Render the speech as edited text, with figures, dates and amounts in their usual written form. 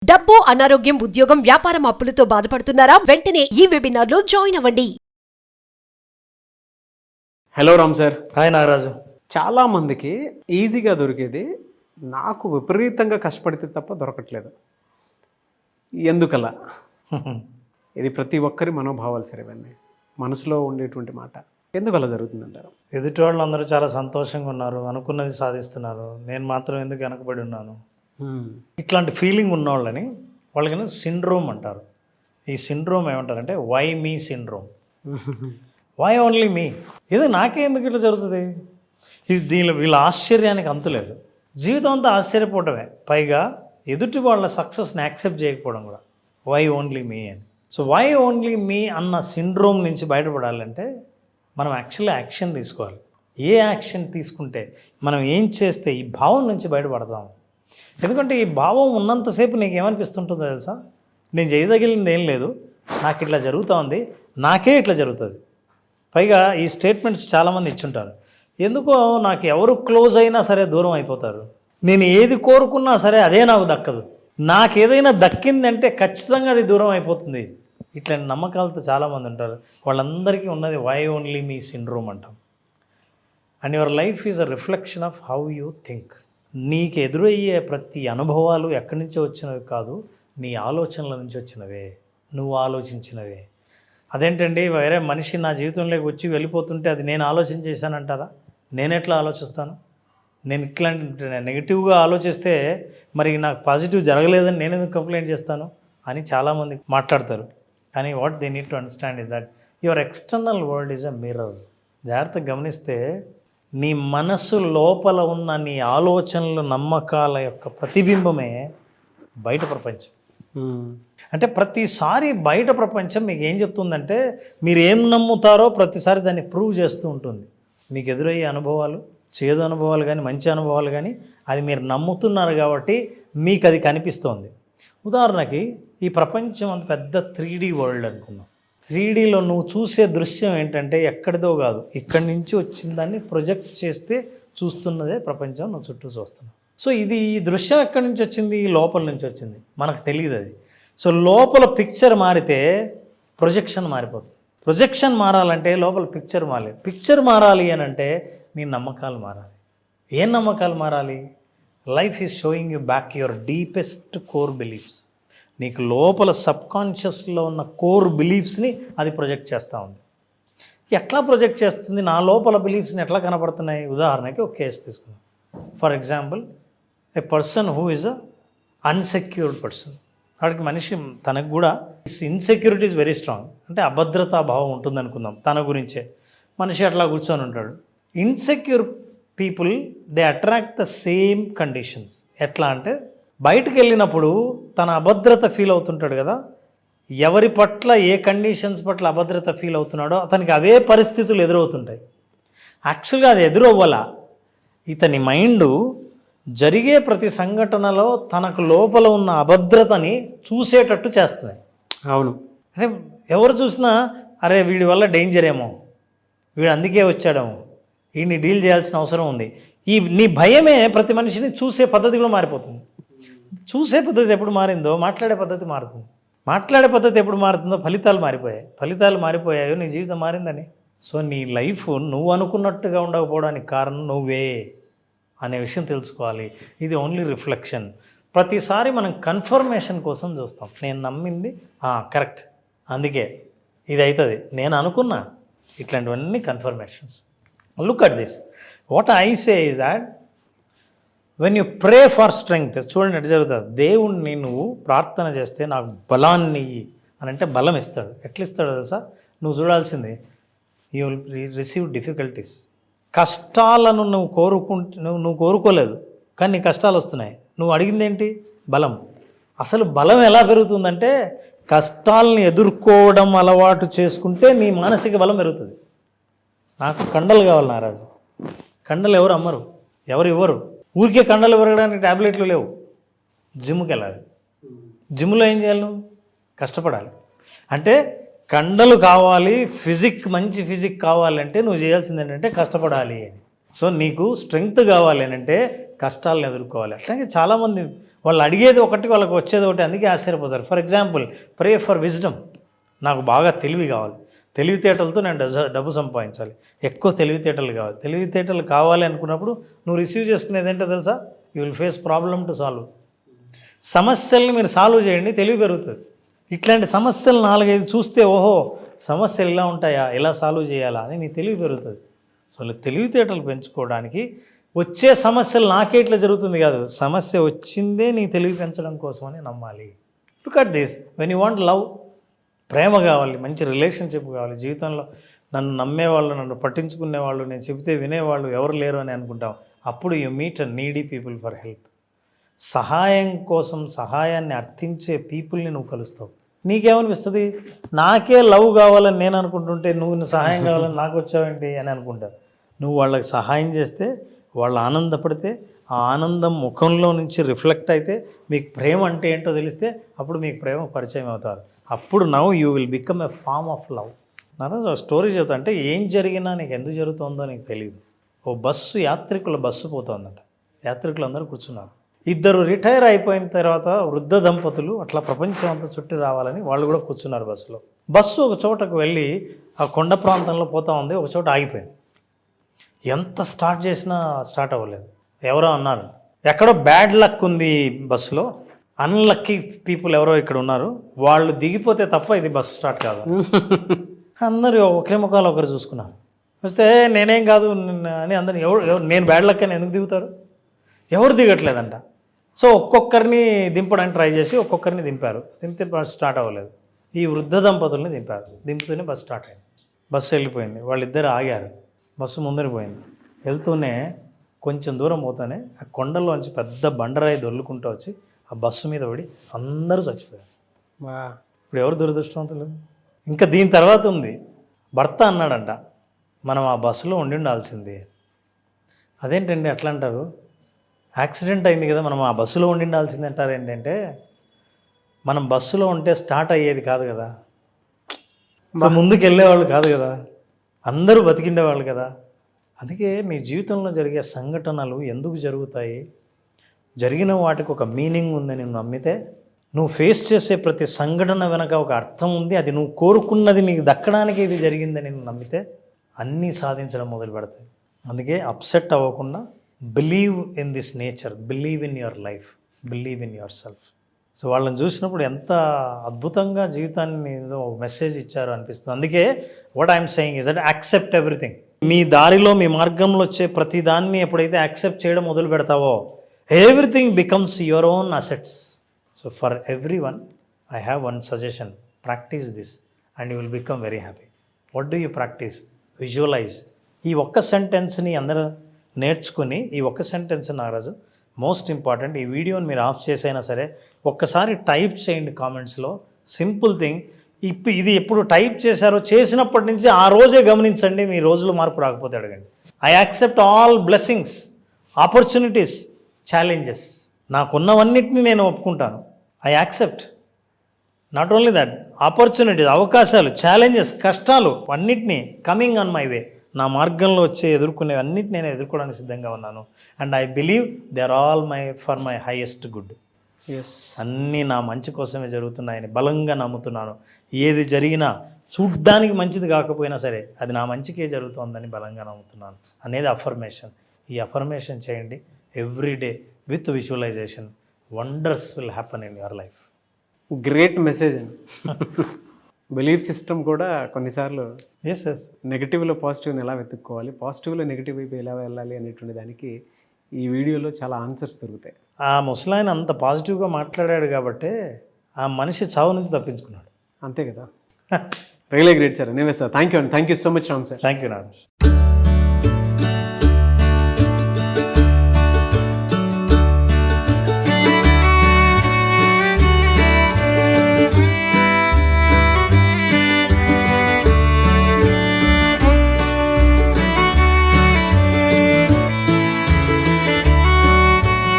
డబ్బు, అనారోగ్యం, ఉద్యోగం, వ్యాపారం అప్పులతో బాధపడుతున్నారా? వెంటనే ఈ వెబినార్ లో జాయిన్ అవ్వండి. Hello Ram sir. Hi Nagaraju. చాలా మందికి ఈజీగా దొరికేది నాకు విపరీతంగా కష్టపడితే తప్ప దొరకట్లేదు. ఎందుకలా? ఇది ప్రతి ఒక్కరి మనోభావాలు సార్. ఇవన్నీ మనసులో ఉండేటువంటి మాట. ఎందుకు అలా జరుగుతుందంటారు? ఎదుటి వాళ్ళు అందరూ చాలా సంతోషంగా ఉన్నారు, అనుకున్నది సాధిస్తున్నారు, నేను మాత్రం ఎందుకు వెనకబడి ఉన్నాను, ఇట్లాంటి ఫీలింగ్ ఉన్న వాళ్ళని వాళ్ళకైనా సిండ్రోమ్ అంటారు. ఈ సిండ్రోమ్ ఏమంటారంటే why me syndrome. Why only me, ఏదో నాకే ఎందుకు ఇట్లా జరుగుతుంది. ఇది దీనిలో వీళ్ళ ఆశ్చర్యానికి అంతులేదు. జీవితం అంతా ఆశ్చర్యపోవటమే, పైగా ఎదుటి వాళ్ళ సక్సెస్ని యాక్సెప్ట్ చేయకపోవడం కూడా. వై ఓన్లీ మీ అని. సో వై ఓన్లీ మీ అన్న సిండ్రోమ్ నుంచి బయటపడాలంటే మనం యాక్చువల్లీ యాక్షన్ తీసుకోవాలి. ఏ యాక్షన్ తీసుకుంటే, మనం ఏం చేస్తే ఈ భావం నుంచి బయటపడతాం. ఎందుకంటే ఈ భావం ఉన్నంతసేపు నీకు ఏమనిపిస్తుంటుందో తెలుసా, నేను చేయదగిలింది ఏం లేదు, నాకు ఇట్లా జరుగుతూ ఉంది, నాకే ఇట్లా జరుగుతుంది. పైగా ఈ స్టేట్మెంట్స్ చాలామంది ఇచ్చుంటారు. ఎందుకో నాకు ఎవరు క్లోజ్ అయినా సరే దూరం అయిపోతారు, నేను ఏది కోరుకున్నా సరే అదే నాకు దక్కదు, నాకు ఏదైనా దక్కిందంటే ఖచ్చితంగా అది దూరం అయిపోతుంది. ఇట్లాంటి నమ్మకాలతో చాలామంది ఉంటారు. వాళ్ళందరికీ ఉన్నది వై ఓన్లీ మీ సిండ్రోమ్ అంటాం. And your life is a reflection of how you think. నీకు ఎదురయ్యే ప్రతి అనుభవాలు ఎక్కడి నుంచో వచ్చినవి కాదు, నీ ఆలోచనల నుంచి వచ్చినవే, నువ్వు ఆలోచించినవే. అదేంటండి, వేరే మనిషి నా జీవితంలోకి వచ్చి వెళ్ళిపోతుంటే అది నేను ఆలోచన చేశానంటారా? నేను ఎట్లా ఆలోచిస్తాను? నేను ఇట్లాంటి నెగిటివ్గా ఆలోచిస్తే మరి నాకు పాజిటివ్ జరగలేదని నేను ఎందుకు కంప్లైంట్ చేస్తాను అని చాలామంది మాట్లాడతారు. కానీ what they need to understand is that your external world is a mirror. జాగ్రత్తగా గమనిస్తే నీ మనస్సు లోపల ఉన్న నీ ఆలోచనలు, నమ్మకాల యొక్క ప్రతిబింబమే బయట ప్రపంచం. అంటే ప్రతిసారి బయట ప్రపంచం మీకు ఏం చెప్తుందంటే, మీరు ఏం నమ్ముతారో ప్రతిసారి దాన్ని ప్రూవ్ చేస్తూ ఉంటుంది. మీకు ఎదురయ్యే అనుభవాలు, చేదు అనుభవాలు కానీ మంచి అనుభవాలు కానీ, అది మీరు నమ్ముతున్నారు కాబట్టి మీకు అది కనిపిస్తోంది. ఉదాహరణకి ఈ ప్రపంచం అంత పెద్ద 3D వరల్డ్ అనుకుందాం. 3Dలో నువ్వు చూసే దృశ్యం ఏంటంటే ఎక్కడిదో కాదు, ఇక్కడి నుంచి వచ్చిన దాన్ని ప్రొజెక్ట్ చేస్తే చూస్తున్నదే ప్రపంచం నువ్వు చుట్టూ చూస్తున్నావు. సో ఈ దృశ్యం ఎక్కడి నుంచి వచ్చింది? లోపల నుంచి వచ్చింది, మనకు తెలియదు అది. సో లోపల పిక్చర్ మారితే ప్రొజెక్షన్ మారిపోతుంది. ప్రొజెక్షన్ మారాలంటే లోపల పిక్చర్ మారాలి. పిక్చర్ మారాలి అని అంటే నీ నమ్మకాలు మారాలి. ఏం నమ్మకాలు మారాలి? Life is showing you back your deepest core beliefs. నీకు లోపల సబ్కాన్షియస్లో ఉన్న కోర్ బిలీఫ్స్ని అది ప్రొజెక్ట్ చేస్తూ ఉంది. ఎట్లా ప్రొజెక్ట్ చేస్తుంది? నా లోపల బిలీఫ్స్ని ఎట్లా కనపడుతున్నాయి? ఉదాహరణకి ఒక కేసు తీసుకుందాం. For example, A person who is a unsecured person. వాడికి మనిషి తనకు కూడా ఇన్సెక్యూరిటీ ఈజ్ వెరీ స్ట్రాంగ్, అంటే అభద్రతా భావం ఉంటుంది అనుకుందాం. తన గురించే మనిషి అట్లా కూర్చొని ఉంటాడు. Insecure people they attract the same conditions. ఎట్లా అంటే బయటకు వెళ్ళినప్పుడు తన అభద్రత ఫీల్ అవుతుంటాడు కదా, ఎవరి పట్ల ఏ కండిషన్స్ పట్ల అభద్రత ఫీల్ అవుతున్నాడో అతనికి అవే పరిస్థితులు ఎదురవుతుంటాయి. యాక్చువల్గా అది ఎదురవ్వాల, ఇతని మైండు జరిగే ప్రతి సంఘటనలో తనకు లోపల ఉన్న అభద్రతని చూసేటట్టు చేస్తున్నాయి. అవును. అంటే ఎవరు చూసినా అరే వీడి వల్ల డేంజర్ ఏమో, వీడు అందుకే వచ్చాడేమో, వీడిని డీల్ చేయాల్సిన అవసరం ఉంది. నీ భయమే ప్రతి మనిషిని చూసే పద్ధతి కూడా మారిపోతుంది. చూసే పద్ధతి ఎప్పుడు మారిందో మాట్లాడే పద్ధతి మారుతుంది. మాట్లాడే పద్ధతి ఎప్పుడు మారుతుందో ఫలితాలు మారిపోయాయి. ఫలితాలు మారిపోయాయో నీ జీవితం మారిందని. సో నీ లైఫ్ నువ్వు అనుకున్నట్టుగా ఉండకపోవడానికి కారణం నువ్వే అనే విషయం తెలుసుకోవాలి. ఇది ఓన్లీ రిఫ్లెక్షన్. ప్రతిసారి మనం కన్ఫర్మేషన్ కోసం చూస్తాం. నేను నమ్మింది కరెక్ట్, అందుకే ఇది అవుతుంది, నేను అనుకున్నా. ఇట్లాంటివన్నీ confirmations. Look at this. What I say is that when you pray for strength, చూడండి ఎట్లా జరుగుతుంది. దేవుణ్ణి నువ్వు ప్రార్థన చేస్తే నాకు బలాన్ని అని అంటే బలం ఇస్తాడు. ఎట్లా ఇస్తాడో తెలుసా? నువ్వు చూడాల్సింది, యూ విల్ రిసీవ్ డిఫికల్టీస్. కష్టాలను నువ్వు కోరుకోలేదు, కానీ నీ కష్టాలు వస్తున్నాయి. నువ్వు అడిగింది ఏంటి? బలం. అసలు బలం ఎలా పెరుగుతుందంటే కష్టాలను ఎదుర్కోవడం అలవాటు చేసుకుంటే నీ మానసిక బలం పెరుగుతుంది. నాకు కండలు కావాలి నారాజు. కండలు ఎవరు అమ్మరు, ఎవరు ఇవ్వరు. ఊరికే కండలు పెరగడానికి ట్యాబ్లెట్లు లేవు. జిమ్కి వెళ్ళాలి. జిమ్లో ఏం చేయాలి? నువ్వు కష్టపడాలి. అంటే కండలు కావాలి, మంచి ఫిజిక్ కావాలంటే నువ్వు చేయాల్సింది ఏంటంటే కష్టపడాలి అని. సో నీకు స్ట్రెంగ్త్ కావాలి అని అంటే కష్టాలను ఎదుర్కోవాలి. అట్లాగే చాలామంది వాళ్ళు అడిగేది ఒకటి, వాళ్ళకి వచ్చేది ఒకటి, అందుకే ఆశ్చర్యపోతారు. For example, pray for wisdom. నాకు బాగా తెలివి కావాలి, తెలివితేటలతో నేను డబ్బు సంపాదించాలి, ఎక్కువ తెలివితేటలు కావాలి. తెలివితేటలు కావాలి అనుకున్నప్పుడు నువ్వు రిసీవ్ చేసుకునేది ఏంటో తెలుసా? You will face problem to solve. సమస్యల్ని మీరు సాల్వ్ చేయండి, తెలివి పెరుగుతుంది. ఇట్లాంటి సమస్యలు 4-5 చూస్తే ఓహో సమస్యలు ఇలా ఉంటాయా, ఎలా సాల్వ్ చేయాలా అని నీ తెలివి పెరుగుతుంది. సో తెలివితేటలు పెంచుకోవడానికి వచ్చే సమస్యలు నాకే ఇట్లా జరుగుతుంది కాదు, సమస్య వచ్చిందే నీ తెలివి పెంచడం కోసమని నమ్మాలి. Look at this, when you want love, ప్రేమ కావాలి, మంచి రిలేషన్షిప్ కావాలి, జీవితంలో నన్ను నమ్మేవాళ్ళు, నన్ను పట్టించుకునేవాళ్ళు, నేను చెబితే వినేవాళ్ళు ఎవరు లేరు అని అనుకుంటాం. అప్పుడు you meet needy people for help. సహాయం కోసం సహాయాన్ని అర్థించే పీపుల్ని నువ్వు కలుస్తావు. నీకేమనిపిస్తుంది? నాకే లవ్ కావాలని నేను అనుకుంటుంటే నువ్వు సహాయం కావాలని నాకు వచ్చావేంటి అని అనుకుంటావు. నువ్వు వాళ్ళకి సహాయం చేస్తే, వాళ్ళు ఆనందపడితే, ఆ ఆనందం ముఖంలో నుంచి రిఫ్లెక్ట్ అయితే మీకు ప్రేమ అంటే ఏంటో తెలిస్తే అప్పుడు మీకు ప్రేమ పరిచయం అవుతారు. అప్పుడు now you will become a form of love. నాన్న స్టోరీ చెబుతా, అంటే ఏం జరిగినా నీకు ఎందుకు జరుగుతుందో నీకు తెలియదు. ఓ యాత్రికుల బస్సు పోతుందంట. యాత్రికులు అందరూ కూర్చున్నారు. 2 రిటైర్ అయిపోయిన తర్వాత వృద్ధ దంపతులు అట్లా ప్రపంచం అంతా చుట్టి రావాలని వాళ్ళు కూడా కూర్చున్నారు బస్సులో. బస్సు ఒక చోటకు వెళ్ళి ఆ కొండ ప్రాంతంలో పోతా ఉంది, ఒక చోట ఆగిపోయింది. ఎంత స్టార్ట్ చేసినా స్టార్ట్ అవ్వలేదు. ఎవరో అన్నారు, ఎక్కడో బ్యాడ్ లక్ ఉంది బస్సులో, అన్లక్కీ పీపుల్ ఎవరో ఇక్కడ ఉన్నారు, వాళ్ళు దిగిపోతే తప్ప ఇది బస్సు స్టార్ట్ కాదు. అందరూ ఒకరి ముఖాలు ఒకరు చూసుకున్నారు. వస్తే నేనేం కాదు అని అందరిని, ఎవరు నేను బ్యాడ్ లక్ అని ఎందుకు దిగుతారు? ఎవరు దిగట్లేదంట. సో ఒక్కొక్కరిని దింపడానికి ట్రై చేసి ఒక్కొక్కరిని దింపితే బస్సు స్టార్ట్ అవ్వలేదు. ఈ వృద్ధ దంపతుల్ని దింపుతూనే బస్సు స్టార్ట్ అయింది. బస్సు వెళ్ళిపోయింది. వాళ్ళిద్దరు ఆగారు. బస్సు ముందరికి పోయింది. వెళ్తూనే కొంచెం దూరం పోతానే ఆ కొండల్లోంచి పెద్ద బండరాయి దొర్లుకుంటూ వచ్చి ఆ బస్సు మీద పడి అందరూ చచ్చిపోయారు. ఇప్పుడు ఎవరు దురదృష్టవంతులు? ఇంకా దీని తర్వాత ఉంది, భర్త అన్నాడంట, మనం ఆ బస్సులో ఉండాల్సింది. అదేంటండి అట్లా అంటారు? యాక్సిడెంట్ అయింది కదా, మనం ఆ బస్సులో ఉండాల్సింది అంటారు. ఏంటంటే మనం బస్సులో ఉంటే స్టార్ట్ అయ్యేది కాదు కదా, ముందుకు వెళ్ళేవాళ్ళు కాదు కదా, అందరూ బతికిండేవాళ్ళు కదా. అందుకే నీ జీవితంలో జరిగే సంఘటనలు ఎందుకు జరుగుతాయి, జరిగిన వాటికి ఒక మీనింగ్ ఉందని నువ్వు నమ్మితే, నువ్వు ఫేస్ చేసే ప్రతి సంఘటన వెనక ఒక అర్థం ఉంది, అది నువ్వు కోరుకున్నది నీకు దక్కడానికి ఇది జరిగిందని నువ్వు నమ్మితే అన్నీ సాధించడం మొదలు పెడతాయి. అందుకే అప్సెట్ అవ్వకుండా believe in this nature, believe in your life, believe in your self. So వాళ్ళని చూసినప్పుడు ఎంత అద్భుతంగా జీవితాన్ని ఏదో మెసేజ్ ఇచ్చారో అనిపిస్తుంది. అందుకే what I'm saying is that accept everything. మీ దారిలో మీ మార్గంలో వచ్చే ప్రతి దాన్ని ఎప్పుడైతే యాక్సెప్ట్ చేయడం మొదలు పెడతావో everything becomes your own assets. So for every one I have one suggestion, practice this and you will become very happy. What do you practice? Visualise. ఈ ఒక్క సెంటెన్స్ని అందరూ నేర్చుకుని, ఈ ఒక్క సెంటెన్స్ నాగరాజు మోస్ట్ ఇంపార్టెంట్. ఈ వీడియోని మీరు ఆఫ్ చేసైనా సరే ఒక్కసారి టైప్ చేయండి కామెంట్స్లో. Simple thing. ఇది ఎప్పుడు టైప్ చేశారో చేసినప్పటి నుంచి ఆ రోజే గమనించండి, మీ రోజులో మార్పు రాకపోతే అడగండి. I accept all blessings, opportunities, challenges. నాకున్నవన్నిటిని నేను ఒప్పుకుంటాను. I accept not only that, opportunities, అవకాశాలు, ఛాలెంజెస్, కష్టాలు అన్నిటినీ కమింగ్ ఆన్ మై వే, నా మార్గంలో వచ్చే ఎదుర్కొనే అన్నిటిని నేను ఎదుర్కోవడానికి సిద్ధంగా ఉన్నాను. And I believe they are all for my highest good. అన్నీ నా మంచి కోసమే జరుగుతున్నాయని బలంగా నమ్ముతున్నాను. ఏది జరిగినా చూడ్డానికి మంచిది కాకపోయినా సరే అది నా మంచికే జరుగుతుందని బలంగా నమ్ముతున్నాను అనేది అఫర్మేషన్. ఈ అఫర్మేషన్ చేయండి every day with visualization. Wonders will happen in your life. Great message అండి. బిలీఫ్ సిస్టమ్ కూడా కొన్నిసార్లు ఎస్ నెగిటివ్లో పాజిటివ్ని ఎలా వెతుక్కోవాలి, పాజిటివ్లో నెగిటివ్ వైపు ఎలా వెళ్ళాలి అనేటువంటి దానికి ఈ వీడియోలో చాలా ఆన్సర్స్ దొరుకుతాయి. ఆ ముసలాయన అంత పాజిటివ్గా మాట్లాడాడు కాబట్టి ఆ మనిషి చావు నుంచి తప్పించుకున్నాడు. అంతే కదా. Really great sir. Anyway sir, thank you అండి. Thank you so much Ram sir. Thank you Nagesh.